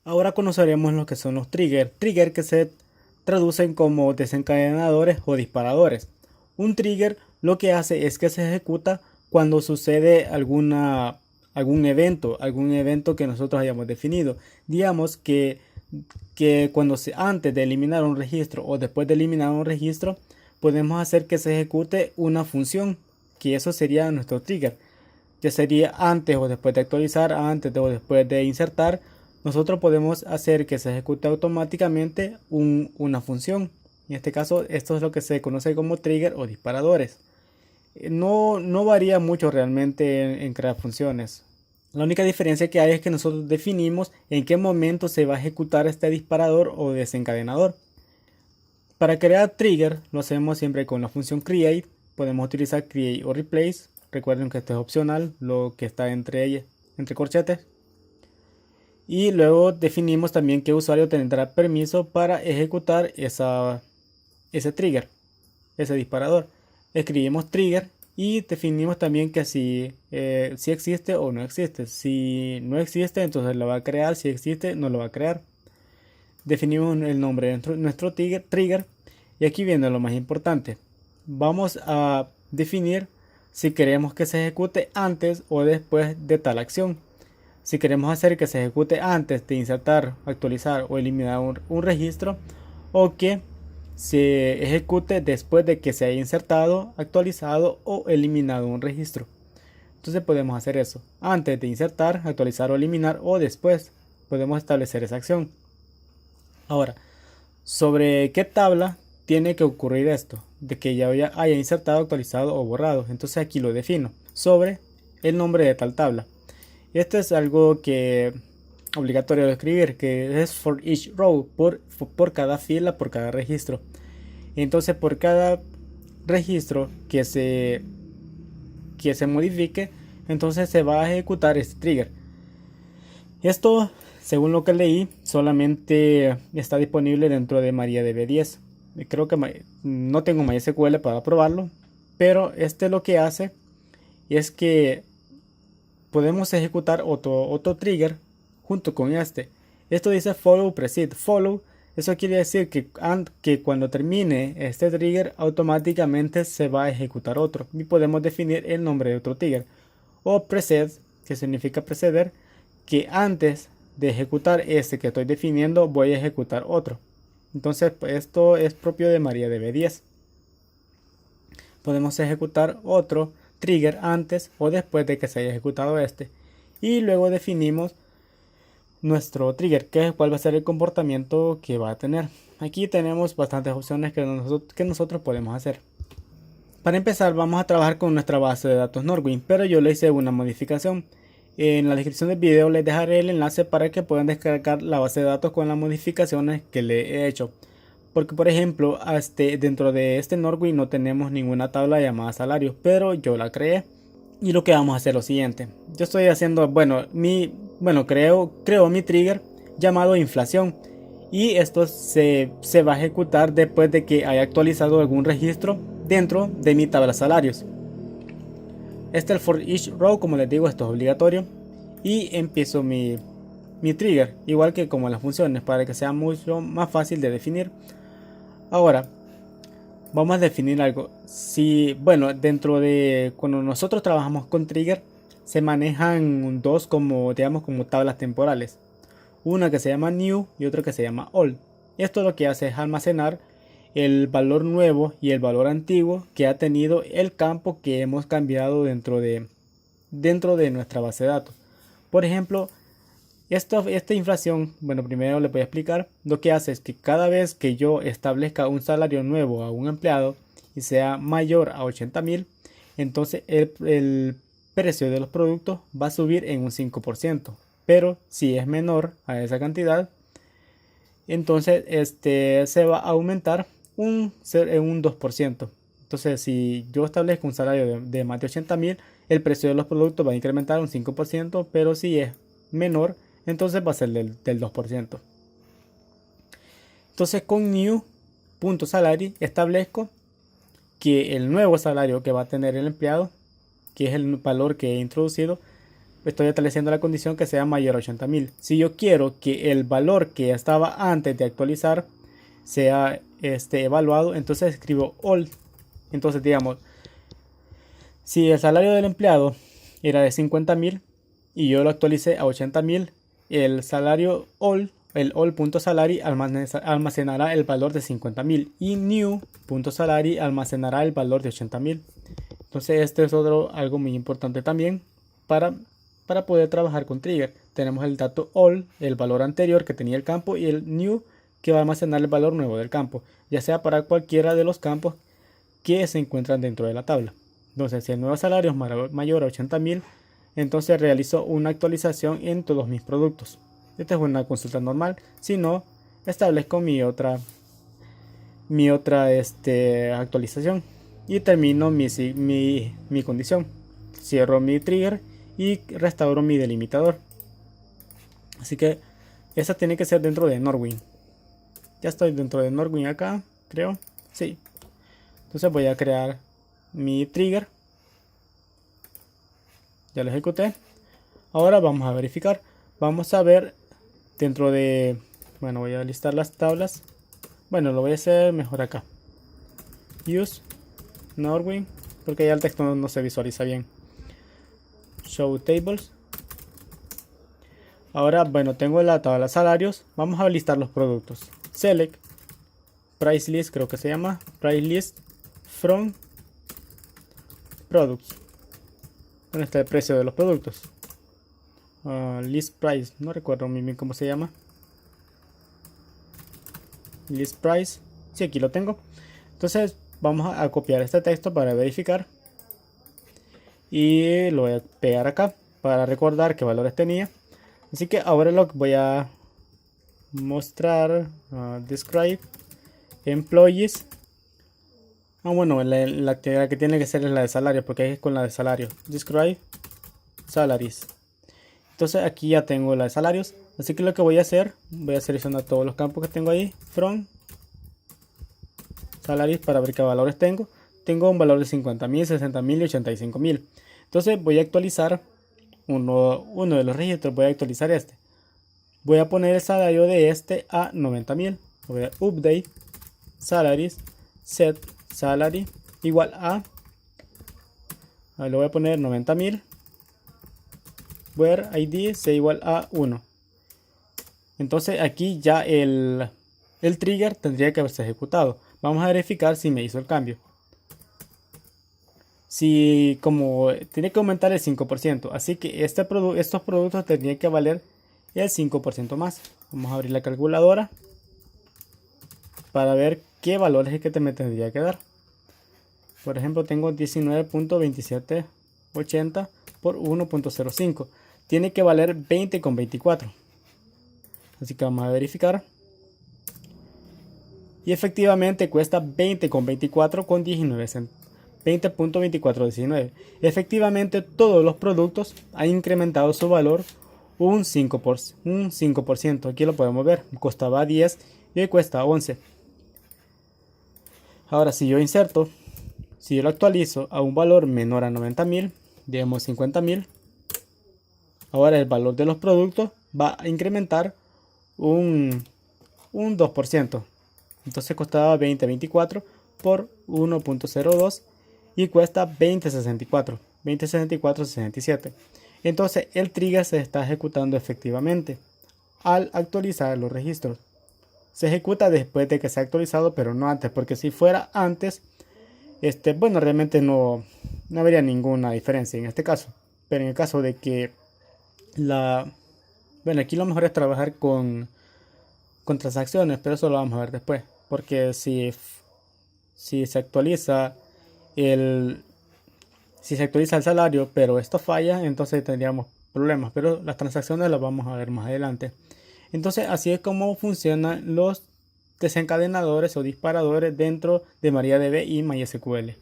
Ahora conoceremos lo que son los triggers. Trigger que se traducen como desencadenadores o disparadores. Un trigger lo que hace es que se ejecuta cuando sucede algún evento que nosotros hayamos definido. Digamos que antes de eliminar un registro o después de eliminar un registro, podemos hacer que se ejecute una función, que eso sería nuestro trigger. Ya sería antes o después de actualizar, antes o después de insertar, nosotros podemos hacer que se ejecute automáticamente una función. En este caso, esto es lo que se conoce como trigger o disparadores. No varía mucho realmente en crear funciones. La única diferencia que hay es que nosotros definimos en qué momento se va a ejecutar este disparador o desencadenador. Para crear trigger lo hacemos siempre con la función create. Podemos utilizar create o replace. Recuerden que esto es opcional, lo que está entre corchetes. Y luego definimos también qué usuario tendrá permiso para ejecutar ese trigger, ese disparador. Escribimos trigger y definimos también que si existe o no existe. Si no existe, entonces lo va a crear. Si existe, no lo va a crear. Definimos el nombre de nuestro trigger. Y aquí viene lo más importante. Vamos a definir si queremos que se ejecute antes o después de tal acción. Si queremos hacer que se ejecute antes de insertar, actualizar o eliminar un registro, o que se ejecute después de que se haya insertado, actualizado o eliminado un registro. Entonces podemos hacer eso antes de insertar, actualizar o eliminar, o después podemos establecer esa acción. Ahora, ¿sobre qué tabla tiene que ocurrir esto? De que ya haya insertado, actualizado o borrado. Entonces aquí lo defino sobre el nombre de tal tabla. Esto es algo que obligatorio de escribir, que es for each row, por cada fila, por cada registro. Entonces por cada registro que se modifique, entonces se va a ejecutar este trigger. Esto, según lo que leí, solamente está disponible dentro de MariaDB 10. Creo que no tengo MySQL para probarlo, pero este lo que hace es que podemos ejecutar otro trigger junto con este. Esto dice follow precede. Follow, eso quiere decir que cuando termine este trigger automáticamente se va a ejecutar otro. Y podemos definir el nombre de otro trigger. O precede, que significa preceder, que antes de ejecutar este que estoy definiendo voy a ejecutar otro. Entonces pues, esto es propio de MariaDB 10. Podemos ejecutar otro trigger antes o después de que se haya ejecutado este. Y luego definimos nuestro trigger, cuál va a ser el comportamiento que va a tener. Aquí tenemos bastantes opciones que nosotros podemos hacer. Para empezar vamos a trabajar con nuestra base de datos Norwin, pero yo le hice una modificación. En la descripción del video les dejaré el enlace para que puedan descargar la base de datos con las modificaciones que le he hecho. Porque por ejemplo, dentro de este Norwin no tenemos ninguna tabla llamada salarios, pero yo la creé. Y lo que vamos a hacer es lo siguiente. Yo estoy haciendo, creo mi trigger llamado inflación. Y esto se va a ejecutar después de que haya actualizado algún registro dentro de mi tabla salarios. Este es el for each row, como les digo, esto es obligatorio. Y empiezo mi trigger, igual que como las funciones, para que sea mucho más fácil de definir. Ahora, vamos a definir algo. Dentro de cuando nosotros trabajamos con trigger, se manejan dos digamos como tablas temporales. Una que se llama new y otra que se llama old. Esto lo que hace es almacenar el valor nuevo y el valor antiguo que ha tenido el campo que hemos cambiado dentro de nuestra base de datos. Por ejemplo, esta inflación, primero le voy a explicar. Lo que hace es que cada vez que yo establezca un salario nuevo a un empleado y sea mayor a 80.000, entonces el precio de los productos va a subir en un 5%. Pero si es menor a esa cantidad, entonces se va a aumentar en un 2%. Entonces, si yo establezco un salario de más de 80.000, el precio de los productos va a incrementar un 5%, pero si es menor, entonces va a ser del 2%. Entonces, con new.salary establezco que el nuevo salario que va a tener el empleado, que es el valor que he introducido, estoy estableciendo la condición que sea mayor a 80.000. Si yo quiero que el valor que estaba antes de actualizar sea evaluado, entonces escribo all. Entonces digamos, si el salario del empleado era de 50.000 y yo lo actualicé a 80.000, el salario all, el all.salary almacenará el valor de 50.000 y new.salary almacenará el valor de 80.000. Entonces este es algo muy importante también para poder trabajar con trigger. Tenemos el dato all, el valor anterior que tenía el campo, y el new, que va a almacenar el valor nuevo del campo, ya sea para cualquiera de los campos que se encuentran dentro de la tabla. Entonces, si el nuevo salario es mayor a 80.000, entonces realizo una actualización en todos mis productos. Esta es una consulta normal. Si no, establezco mi otra actualización y termino mi condición. Cierro mi trigger y restauro mi delimitador. Así que esa tiene que ser dentro de Norwin. Ya estoy dentro de Norwin acá, creo. Sí. Entonces voy a crear mi trigger. Ya lo ejecuté. Ahora vamos a verificar. Vamos a ver dentro de... Bueno, voy a listar las tablas. Bueno, lo voy a hacer mejor acá. Use Norwin, porque ya el texto no se visualiza bien. Show tables. Ahora, bueno, tengo la tabla salarios. Vamos a listar los productos. Select price list, creo que se llama. Price list from products. ¿Dónde está el precio de los productos? List price, no recuerdo muy bien cómo se llama. List price, sí, aquí lo tengo. Entonces vamos a copiar este texto para verificar y lo voy a pegar acá para recordar qué valores tenía. Así que ahora lo voy a mostrar. Describe employees. Bueno, la actividad que tiene que ser es la de salario, porque es con la de salario. Describe salaries. Entonces aquí ya tengo la de salarios. Así que lo que voy a seleccionar todos los campos que tengo ahí. From salaries para ver qué valores tengo. Tengo un valor de 50.000, 60.000 y 85.000. Entonces voy a actualizar uno de los registros. Voy a actualizar este. Voy a poner el salario de este a 90.000. Voy a update salaries set salary igual a, le voy a poner 90.000, where id sea igual a 1. Entonces aquí ya el trigger tendría que haberse ejecutado. Vamos a verificar si me hizo el cambio. Si como tiene que aumentar el 5%, así que estos productos tendrían que valer el 5% más. Vamos a abrir la calculadora para ver qué valor es el que me tendría que dar. Por ejemplo, tengo 19.2780 por 1.05. Tiene que valer 20,24. Así que vamos a verificar. Y efectivamente cuesta 20,24 con 19 centavos. 20.2419. Efectivamente todos los productos han incrementado su valor un 5%. Aquí lo podemos ver. Costaba 10 y hoy cuesta 11. Ahora si yo lo actualizo a un valor menor a 90.000, digamos 50.000, ahora el valor de los productos va a incrementar un 2%. Entonces costaba 20.24 por 1.02 y cuesta 20.64, 20.64.67. Entonces el trigger se está ejecutando efectivamente al actualizar los registros. Se ejecuta después de que se ha actualizado, pero no antes, porque si fuera antes, bueno, realmente no habría ninguna diferencia en este caso. Pero en el caso de que bueno, aquí lo mejor es trabajar con transacciones, pero eso lo vamos a ver después. Porque si se actualiza el salario, pero esto falla, entonces tendríamos problemas. Pero las transacciones las vamos a ver más adelante. Entonces así es como funcionan los desencadenadores o disparadores dentro de MariaDB y MySQL.